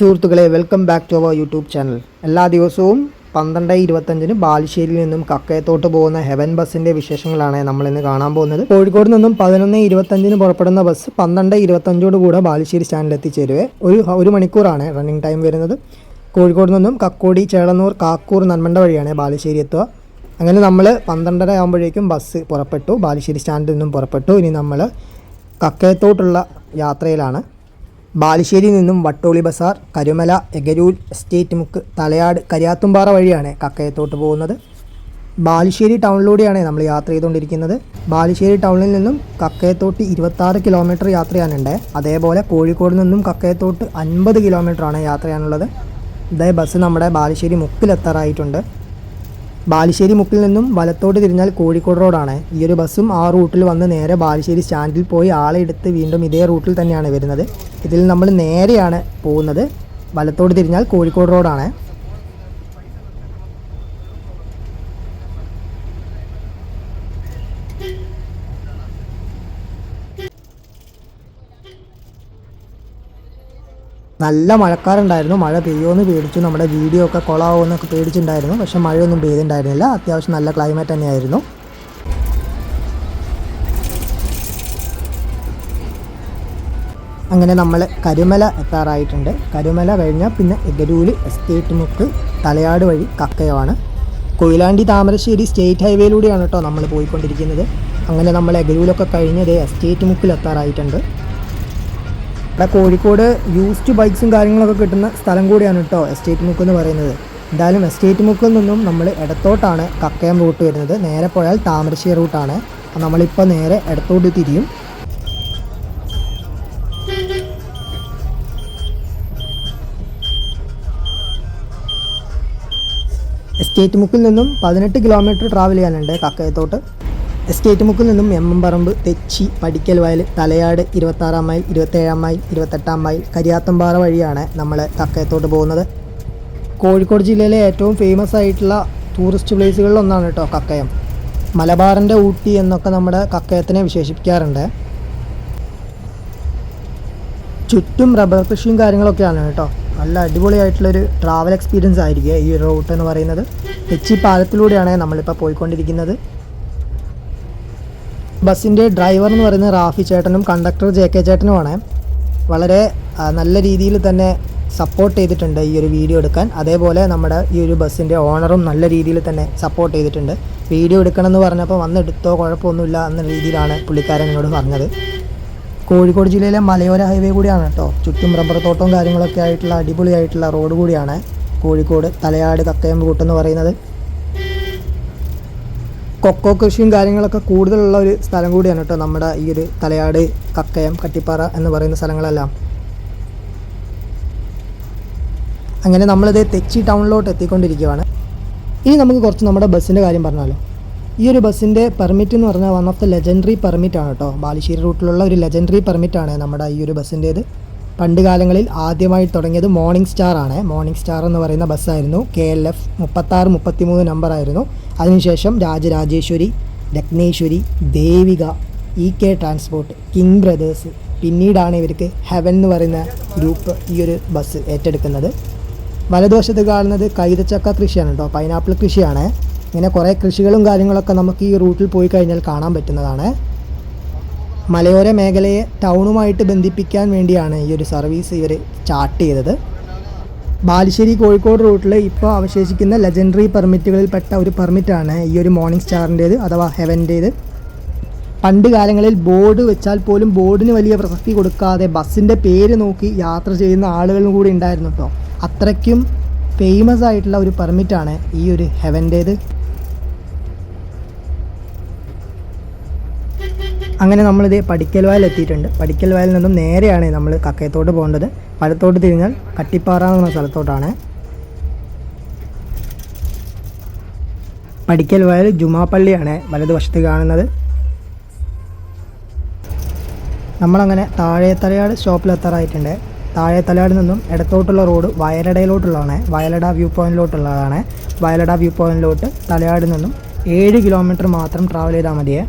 സുഹൃത്തുക്കളെ, welcome back to our YouTube channel. എല്ലാ ദിവസവും 12:25 ബാലുശ്ശേരിയിൽ നിന്നും കക്കയത്തോട്ട് പോകുന്ന ഹെവൻ ബസ്സിൻ്റെ വിശേഷങ്ങളാണ് നമ്മളിന്ന് കാണാൻ പോകുന്നത്. കോഴിക്കോട് നിന്നും 11:25 പുറപ്പെടുന്ന ബസ് 12:25 കൂടെ ബാലുശ്ശേരി സ്റ്റാൻഡിൽ എത്തിച്ചേരുവേ. ഒരു മണിക്കൂറാണ് റണ്ണിങ് ടൈം വരുന്നത്. കോഴിക്കോട് നിന്നും കക്കോടി, ചേളന്നൂർ, കാക്കൂർ, നന്മണ്ട വഴിയാണ് ബാലുശ്ശേരി എത്തുക. അങ്ങനെ നമ്മൾ 12:30 ആകുമ്പോഴേക്കും ബസ് പുറപ്പെട്ടു, ബാലുശ്ശേരി സ്റ്റാൻഡിൽ നിന്നും പുറപ്പെട്ടു. ഇനി നമ്മൾ കക്കയത്തോട്ടുള്ള യാത്രയിലാണ്. ബാലുശ്ശേരിയിൽ നിന്നും വട്ടോളി ബസാർ, കരുമല, എഗരൂർ, എസ്റ്റേറ്റ് മുക്ക്, തലയാട്, കരിയാത്തുംപാറ വഴിയാണ് കക്കയത്തോട്ട് പോകുന്നത്. ബാലുശ്ശേരി ടൗണിലൂടെയാണ് നമ്മൾ യാത്ര ചെയ്തുകൊണ്ടിരിക്കുന്നത്. ബാലുശ്ശേരി ടൗണിൽ നിന്നും കക്കയത്തോട്ട് 26 കിലോമീറ്റർ യാത്ര ചെയ്യാനുണ്ട്. അതേപോലെ കോഴിക്കോട് നിന്നും കക്കയത്തോട്ട് 50 കിലോമീറ്ററാണ് യാത്ര ചെയ്യാനുള്ളത്. ഇതേ ബസ് നമ്മുടെ ബാലുശ്ശേരി മുക്കിലെത്താറായിട്ടുണ്ട്. ബാലുശ്ശേരി മുക്കിൽ നിന്നും വലത്തോട്ട് തിരിഞ്ഞാൽ കോഴിക്കോട് റോഡാണ്. ഈ ഒരു ബസ്സും ആ റൂട്ടിൽ വന്ന് നേരെ ബാലുശ്ശേരി സ്റ്റാൻഡിൽ പോയി ആളെ എടുത്ത് വീണ്ടും ഇതേ റൂട്ടിൽ തന്നെയാണ് വരുന്നത്. ഇതിൽ നമ്മൾ നേരെയാണ് പോകുന്നത്. വലത്തോട്ട് തിരിഞ്ഞാൽ കോഴിക്കോട് റോഡാണ്. നല്ല മഴക്കാറുണ്ടായിരുന്നു. മഴ പെയ്യുമെന്ന് പേടിച്ചു. നമ്മുടെ വീഡിയോ ഒക്കെ കൊളാവുമെന്നൊക്കെ പേടിച്ചിട്ടുണ്ടായിരുന്നു. പക്ഷെ മഴയൊന്നും പെയ്തിട്ടുണ്ടായിരുന്നില്ല. അത്യാവശ്യം നല്ല ക്ലൈമറ്റ് തന്നെയായിരുന്നു. അങ്ങനെ നമ്മൾ കരുമല എത്താറായിട്ടുണ്ട്. കരുമല കഴിഞ്ഞാൽ പിന്നെ എഗരൂര്, എസ്റ്റേറ്റ് മുക്ക്, തലയാട് വഴി കക്കയമാണ്. കൊയിലാണ്ടി താമരശ്ശേരി സ്റ്റേറ്റ് ഹൈവേയിലൂടെയാണ് കേട്ടോ നമ്മൾ പോയിക്കൊണ്ടിരിക്കുന്നത്. അങ്ങനെ നമ്മൾ എഗരൂരൊക്കെ കഴിഞ്ഞ് എസ്റ്റേറ്റ് മുക്കിൽ എത്താറായിട്ടുണ്ട്. ഇവിടെ കോഴിക്കോട് യൂസ്ഡ് ബൈക്സും കാര്യങ്ങളൊക്കെ കിട്ടുന്ന സ്ഥലം കൂടിയാണ് കേട്ടോ എസ്റ്റേറ്റ് മുക്ക് എന്ന് പറയുന്നത്. എന്തായാലും എസ്റ്റേറ്റ് മുക്കിൽ നിന്നും നമ്മൾ ഇടത്തോട്ടാണ് കക്കയം റൂട്ട് വരുന്നത്. നേരെ പോയാൽ താമരശ്ശേരി റൂട്ടാണ്. നമ്മളിപ്പോൾ നേരെ ഇടത്തോട്ട് തിരിയും. എസ്റ്റേറ്റ് മുക്കിൽ നിന്നും 18 കിലോമീറ്റർ ട്രാവൽ ചെയ്യാനുണ്ട് കക്കയത്തോട്ട്. എസ്റ്റേറ്റ് മുക്കിൽ നിന്നും എമ്മമ്പറമ്പ്, തെച്ചി, പടിക്കൽ വയൽ, Thalayad, 26 mile, 27 mile, 28 mile, Kariyathumpara വഴിയാണ് നമ്മൾ കക്കയത്തോട്ട് പോകുന്നത്. കോഴിക്കോട് ജില്ലയിലെ ഏറ്റവും ഫേമസ് ആയിട്ടുള്ള ടൂറിസ്റ്റ് പ്ലേസുകളിലൊന്നാണ് കേട്ടോ കക്കയം. മലബാറിൻ്റെ ഊട്ടി എന്നൊക്കെ നമ്മുടെ കക്കയത്തിനെ വിശേഷിപ്പിക്കാറുണ്ട്. ചുറ്റും റബ്ബർ കൃഷിയും കാര്യങ്ങളൊക്കെയാണ് കേട്ടോ. നല്ല അടിപൊളിയായിട്ടുള്ളൊരു ട്രാവൽ എക്സ്പീരിയൻസ് ആയിരിക്കും ഈ റൂട്ട് എന്ന് പറയുന്നത്. തെച്ചി പാലത്തിലൂടെയാണ് നമ്മളിപ്പോൾ പോയിക്കൊണ്ടിരിക്കുന്നത്. ബസ്സിൻ്റെ ഡ്രൈവർ എന്ന് പറയുന്നത് റാഫി ചേട്ടനും കണ്ടക്ടർ JK ചേട്ടനുമാണ്. വളരെ നല്ല രീതിയിൽ തന്നെ സപ്പോർട്ട് ചെയ്തിട്ടുണ്ട് ഈ ഒരു വീഡിയോ എടുക്കാൻ. അതേപോലെ നമ്മുടെ ഈ ഒരു ബസ്സിൻ്റെ ഓണറും നല്ല രീതിയിൽ തന്നെ സപ്പോർട്ട് ചെയ്തിട്ടുണ്ട്. വീഡിയോ എടുക്കണമെന്ന് പറഞ്ഞപ്പോൾ വന്നെടുത്തോ, കുഴപ്പമൊന്നുമില്ല എന്ന രീതിയിലാണ് പുള്ളിക്കാരൻ എന്നോട് പറഞ്ഞത്. കോഴിക്കോട് ജില്ലയിലെ മലയോര ഹൈവേ കൂടിയാണ് കേട്ടോ. ചുറ്റും റബ്ബർ തോട്ടവും കാര്യങ്ങളൊക്കെ ആയിട്ടുള്ള അടിപൊളിയായിട്ടുള്ള റോഡ് കൂടിയാണ് കോഴിക്കോട് തലയാട് കക്കയം റൂട്ട് എന്ന് പറയുന്നത്. കൊക്കോ കൃഷിയും കാര്യങ്ങളൊക്കെ കൂടുതലുള്ള ഒരു സ്ഥലം കൂടിയാണ് കേട്ടോ നമ്മുടെ ഈ ഒരു തലയാട്, കക്കയം, കട്ടിപ്പാറ എന്ന് പറയുന്ന സ്ഥലങ്ങളെല്ലാം. അങ്ങനെ നമ്മളിത് തെച്ചി ടൗണിലോട്ട് എത്തിക്കൊണ്ടിരിക്കുകയാണ്. ഇനി നമുക്ക് കുറച്ച് നമ്മുടെ ബസ്സിൻ്റെ കാര്യം പറഞ്ഞാലോ. ഈ ഒരു ബസ്സിൻ്റെ പെർമിറ്റ് എന്ന് പറഞ്ഞാൽ വൺ ഓഫ് ദ ലെജൻഡറി പെർമിറ്റാണ് കേട്ടോ. ബാലുശ്ശേരി റൂട്ടിലുള്ള ഒരു ലെജൻഡറി പെർമിറ്റാണ് നമ്മുടെ ഈ ഒരു ബസ്സിൻ്റേത്. പണ്ട് കാലങ്ങളിൽ ആദ്യമായി തുടങ്ങിയത് മോർണിംഗ് സ്റ്റാർ ആണ്. മോർണിംഗ് സ്റ്റാർ എന്ന് പറയുന്ന ബസ്സായിരുന്നു. KLF 3633 നമ്പറായിരുന്നു. അതിനുശേഷം Rajarajeshwari, Ratneshwari, Devika, EK transport, king brothers, പിന്നീടാണ് ഇവർക്ക് ഹെവൻ എന്ന് പറയുന്ന ഗ്രൂപ്പ് ഈ ഒരു ബസ് ഏറ്റെടുക്കുന്നത്. വലതുവശത്ത് കാണുന്നത് കൈതച്ചക്ക കൃഷിയാണ് കേട്ടോ, പൈനാപ്പിൾ കൃഷിയാണ്. ഇങ്ങനെ കുറേ കൃഷികളും കാര്യങ്ങളൊക്കെ നമുക്ക് ഈ റൂട്ടിൽ പോയി കഴിഞ്ഞാൽ കാണാൻ പറ്റുന്നതാണ്. മലയോര മേഖലയെ ടൗണുമായിട്ട് ബന്ധിപ്പിക്കാൻ വേണ്ടിയാണ് ഈ ഒരു സർവീസ് ഇവർ സ്റ്റാർട്ട് ചെയ്തത്. ബാലുശ്ശേരി കോഴിക്കോട് റൂട്ടിൽ ഇപ്പോൾ അവശേഷിക്കുന്ന ലെജൻഡറി പെർമിറ്റുകളിൽപ്പെട്ട ഒരു പെർമിറ്റാണ് ഈ ഒരു മോർണിംഗ് സ്റ്റാറിൻ്റേത് അഥവാ ഹെവൻ്റേത്. പണ്ട് കാലങ്ങളിൽ ബോർഡ് വെച്ചാൽ പോലും ബോർഡിന് വലിയ പ്രസക്തി കൊടുക്കാതെ ബസ്സിൻ്റെ പേര് നോക്കി യാത്ര ചെയ്യുന്ന ആളുകളും കൂടി ഉണ്ടായിരുന്നു കേട്ടോ. അത്രയ്ക്കും ഫേമസ് ആയിട്ടുള്ള ഒരു പെർമിറ്റാണ് ഈ ഒരു ഹെവൻ്റേത്. അങ്ങനെ നമ്മളിത് പടിക്കൽ വയൽ എത്തിയിട്ടുണ്ട്. പടിക്കൽ വയലിൽ നിന്നും നേരെയാണ് നമ്മൾ കക്കയത്തോട്ട് പോകേണ്ടത്. വലത്തോട്ട് തിരിഞ്ഞാൽ കട്ടിപ്പാറ എന്ന സ്ഥലത്തോട്ടാണ്. പടിക്കൽ വയൽ ജുമാപ്പള്ളിയാണ് വലതുവശത്ത് കാണുന്നത്. നമ്മളങ്ങനെ താഴെത്തലയാട് സ്റ്റോപ്പിലെത്താറായിട്ടുണ്ട്. താഴെത്തലയാട് നിന്നും ഇടത്തോട്ടുള്ള റോഡ് വയലടയിലോട്ടുള്ളതാണ്. വയലട വ്യൂ പോയിൻറ്റിലോട്ടുള്ളതാണ്. വയലട വ്യൂ പോയിൻറ്റിലോട്ട് തലയാട് നിന്നും 7 കിലോമീറ്റർ മാത്രം ട്രാവൽ ചെയ്താൽ മതിയേ.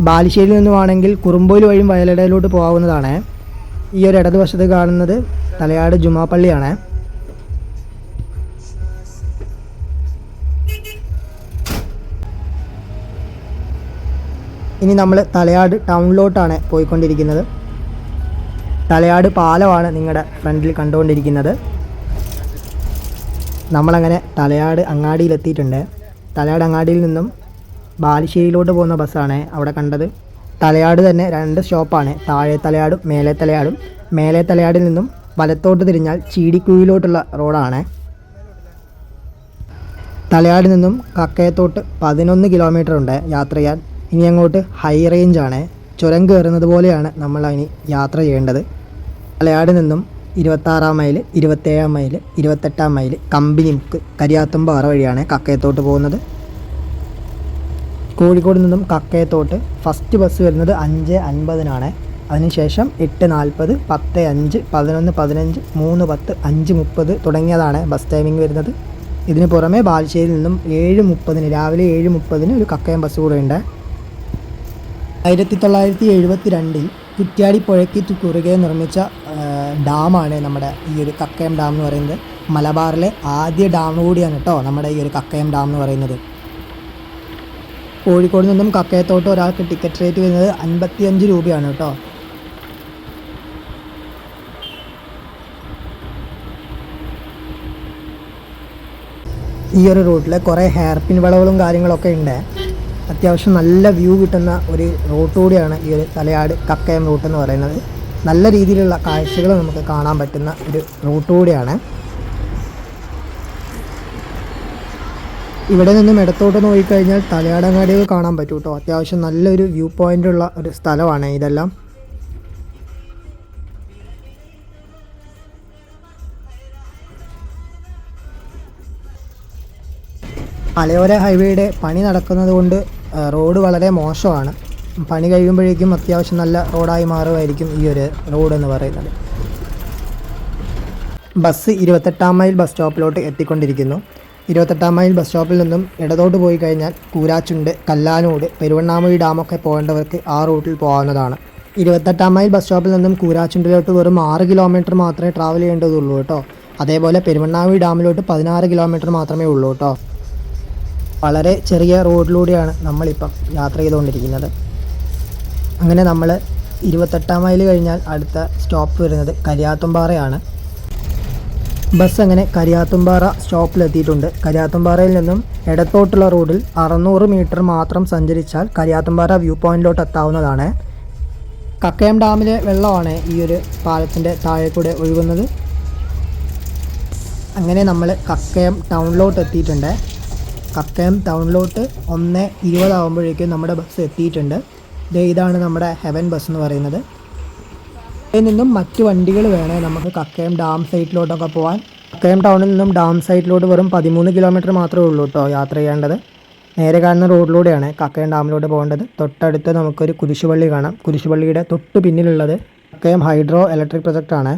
ബാലുശ്ശേരിയിൽ നിന്നുമാണെങ്കിൽ കുറുമ്പോയിൽ വഴിയും വയലടയിലോട്ട് പോകാവുന്നതാണ്. ഈ ഒരു ഇടതുവശത്ത് കാണുന്നത് തലയാട് ജുമാ പള്ളിയാണ്. ഇനി നമ്മൾ തലയാട് ടൗണിലോട്ടാണ് പോയിക്കൊണ്ടിരിക്കുന്നത്. തലയാട് പാലമാണ് നിങ്ങളുടെ ഫ്രണ്ടിൽ കണ്ടുകൊണ്ടിരിക്കുന്നത്. നമ്മളങ്ങനെ തലയാട് അങ്ങാടിയിലെത്തിയിട്ടുണ്ട്. തലയാട് അങ്ങാടിയിൽ നിന്നും ബാലുശ്ശേരിയിലോട്ട് പോകുന്ന ബസ്സാണ് അവിടെ കണ്ടത്. തലയാട് തന്നെ 2 സ്റ്റോപ്പാണ്, താഴെ തലയാടും മേലെ തലയാടും. മേലെ തലയാടിൽ നിന്നും വലത്തോട്ട് തിരിഞ്ഞാൽ ചീടിക്കുഴിയിലോട്ടുള്ള റോഡാണ്. തലയാട് നിന്നും കക്കയത്തോട്ട് 11 കിലോമീറ്റർ ഉണ്ട് യാത്ര ചെയ്യാൻ. ഇനി അങ്ങോട്ട് ഹൈ റേഞ്ചാണ്, ചുരം കയറുന്നത് പോലെയാണ് നമ്മൾ അതിന് യാത്ര ചെയ്യേണ്ടത്. തലയാട് നിന്നും 26 mile, 27 mile, 28 mile Kampanimukku Kariyathumpara വഴിയാണ് കക്കയത്തോട്ട് പോകുന്നത്. കോഴിക്കോട് നിന്നും കക്കയത്തോട്ട് ഫസ്റ്റ് ബസ് വരുന്നത് 5:50 അതിനുശേഷം 8:40, 10:05, 11:15, 3:10, 5:30 തുടങ്ങിയതാണ് ബസ് ടൈമിംഗ് വരുന്നത്. ഇതിന് പുറമെ ബാലുശ്ശേരിയിൽ നിന്നും 7:30 രാവിലെ 7:30 ഒരു കക്കയം ബസ് കൂടെ ഉണ്ട്. 1972 കുറ്റ്യാടി പുഴയ്ക്ക് കുറുകെ നിർമ്മിച്ച ഡാമാണ് നമ്മുടെ ഈ ഒരു കക്കയം ഡാം എന്ന് പറയുന്നത്. മലബാറിലെ ആദ്യ ഡാം കൂടിയാണ് കേട്ടോ നമ്മുടെ ഈ ഒരു കക്കയം ഡാം എന്ന് പറയുന്നത്. കോഴിക്കോട് നിന്നും കക്കയത്തോട്ട് ഒരാൾക്ക് ടിക്കറ്റ് റേറ്റ് വരുന്നത് 55 രൂപയാണ് കേട്ടോ. ഈ ഒരു റൂട്ടിൽ കുറേ ഹെയർ പിൻ വളവുകളും കാര്യങ്ങളൊക്കെ ഉണ്ട്. അത്യാവശ്യം നല്ല വ്യൂ കിട്ടുന്ന ഒരു റൂട്ട് കൂടിയാണ് ഈ ഒരു തലയാട് കക്കയം റൂട്ട് എന്ന് പറയുന്നത്. നല്ല രീതിയിലുള്ള കാഴ്ചകൾ നമുക്ക് കാണാൻ പറ്റുന്ന ഒരു റൂട്ട് കൂടിയാണ്. ഇവിടെ നിന്നും ഇടത്തോട്ട് നോക്കിക്കഴിഞ്ഞാൽ തലയാടങ്ങാടികൾ കാണാൻ പറ്റും കേട്ടോ. അത്യാവശ്യം നല്ലൊരു വ്യൂ പോയിൻ്റുള്ള ഒരു സ്ഥലമാണ് ഇതെല്ലാം. മലയോര ഹൈവേയുടെ പണി നടക്കുന്നത് കൊണ്ട് റോഡ് വളരെ മോശമാണ്. പണി കഴിയുമ്പോഴേക്കും അത്യാവശ്യം നല്ല റോഡായി മാറുമായിരിക്കും ഈ ഒരു റോഡ് എന്ന് പറയുന്നത്. ബസ് 28 മൈൽ ബസ് സ്റ്റോപ്പിലോട്ട് എത്തിക്കൊണ്ടിരിക്കുന്നു. 28 മൈൽ ബസ് സ്റ്റോപ്പിൽ നിന്നും ഇടതോട്ട് പോയി കഴിഞ്ഞാൽ കൂരാച്ചുണ്ട്, കല്ലാനൂട്, പെരുവണ്ണാമൊഴി ഡാമൊക്കെ പോകേണ്ടവർക്ക് ആ റൂട്ടിൽ പോകാവുന്നതാണ്. 28 മൈൽ ബസ് സ്റ്റോപ്പിൽ നിന്നും കൂരാച്ചുണ്ടിലോട്ട് വെറും 6 കിലോമീറ്റർ മാത്രമേ ട്രാവൽ ചെയ്യേണ്ടതുള്ളൂ കേട്ടോ. അതേപോലെ പെരുവണ്ണാമൊഴി ഡാമിലോട്ട് 16 കിലോമീറ്റർ മാത്രമേ ഉള്ളൂ കേട്ടോ. വളരെ ചെറിയ റോഡിലൂടെയാണ് നമ്മളിപ്പം യാത്ര ചെയ്തുകൊണ്ടിരിക്കുന്നത്. അങ്ങനെ നമ്മൾ 28 മൈൽ കഴിഞ്ഞാൽ അടുത്ത സ്റ്റോപ്പ് വരുന്നത് കരിയാത്തുംപാറയാണ്. ബസ് അങ്ങനെ കരിയാത്തുംപാറ സ്റ്റോപ്പിലെത്തിയിട്ടുണ്ട്. കരിയാത്തുംപാറയിൽ നിന്നും ഇടത്തോട്ടുള്ള റോഡിൽ 600 മീറ്റർ മാത്രം സഞ്ചരിച്ചാൽ കരിയാത്തുംപാറ വ്യൂ പോയിന്റിലോട്ട് എത്താവുന്നതാണ്. കക്കയം ഡാമിലെ വെള്ളമാണ് ഈ ഒരു പാലത്തിൻ്റെ താഴെ കൂടെ ഒഴുകുന്നത്. അങ്ങനെ നമ്മൾ കക്കയം ടൗണിലോട്ട് എത്തിയിട്ടുണ്ട്. കക്കയം ടൗണിലോട്ട് 1:20 ആകുമ്പോഴേക്കും നമ്മുടെ ബസ് എത്തിയിട്ടുണ്ട്. ഇതാണ് നമ്മുടെ ഹെവൻ ബസ് എന്ന് പറയുന്നത്. ഇതിൽ നിന്നും മറ്റ് വണ്ടികൾ വേണേൽ നമുക്ക് കക്കയം ഡാം സൈറ്റിലോട്ടൊക്കെ പോകാൻ. കക്കയം ടൗണിൽ നിന്നും ഡാം സൈറ്റിലോട്ട് വെറും 13 കിലോമീറ്റർ മാത്രമേ ഉള്ളൂ കേട്ടോ യാത്ര ചെയ്യേണ്ടത്. നേരെ കാണുന്ന റോഡിലൂടെയാണ് കക്കയം ഡാമിലോട്ട് പോകേണ്ടത്. തൊട്ടടുത്ത് നമുക്കൊരു കുരിശുപള്ളി കാണാം. കുരിശുപള്ളിയുടെ തൊട്ട് പിന്നിലുള്ളത് കക്കയം ഹൈഡ്രോ ഇലക്ട്രിക് പ്രൊജക്റ്റാണ്.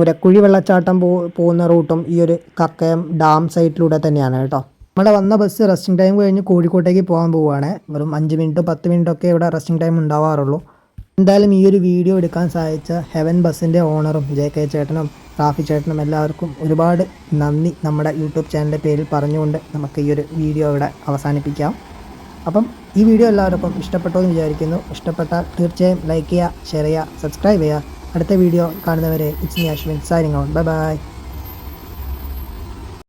ഉരക്കുഴി വെള്ളച്ചാട്ടം പോകുന്ന റൂട്ടും ഈ ഒരു കക്കയം ഡാം സൈറ്റിലൂടെ തന്നെയാണ് കേട്ടോ. നമ്മുടെ വന്ന ബസ് റെസ്റ്റിംഗ് ടൈം കഴിഞ്ഞ് കോഴിക്കോട്ടേക്ക് പോകാൻ പോവുകയാണ്. വെറും 5 മിനിറ്റ് 10 മിനിറ്റൊക്കെ ഇവിടെ റെസ്റ്റിംഗ് ടൈം ഉണ്ടാവാറുള്ളൂ. എന്തായാലും ഈ ഒരു വീഡിയോ എടുക്കാൻ സഹായിച്ച ഹെവൻ ബസ്സിൻ്റെ ഓണറും JK ചേട്ടനും റാഫി ചേട്ടനും എല്ലാവർക്കും ഒരുപാട് നന്ദി നമ്മുടെ യൂട്യൂബ് ചാനലിൻ്റെ പേരിൽ പറഞ്ഞുകൊണ്ട് നമുക്ക് ഈ ഒരു വീഡിയോ ഇവിടെ അവസാനിപ്പിക്കാം. അപ്പം ഈ വീഡിയോ എല്ലാവർക്കും ഇഷ്ടപ്പെട്ടോ എന്ന് വിചാരിക്കുന്നു. ഇഷ്ടപ്പെട്ടാൽ തീർച്ചയായും ലൈക്ക് ചെയ്യുക, ഷെയർ ചെയ്യുക, സബ്സ്ക്രൈബ് ചെയ്യുക. അടുത്ത വീഡിയോ കാണുന്നവരെ it's me Ashwin signing out. Bye bye.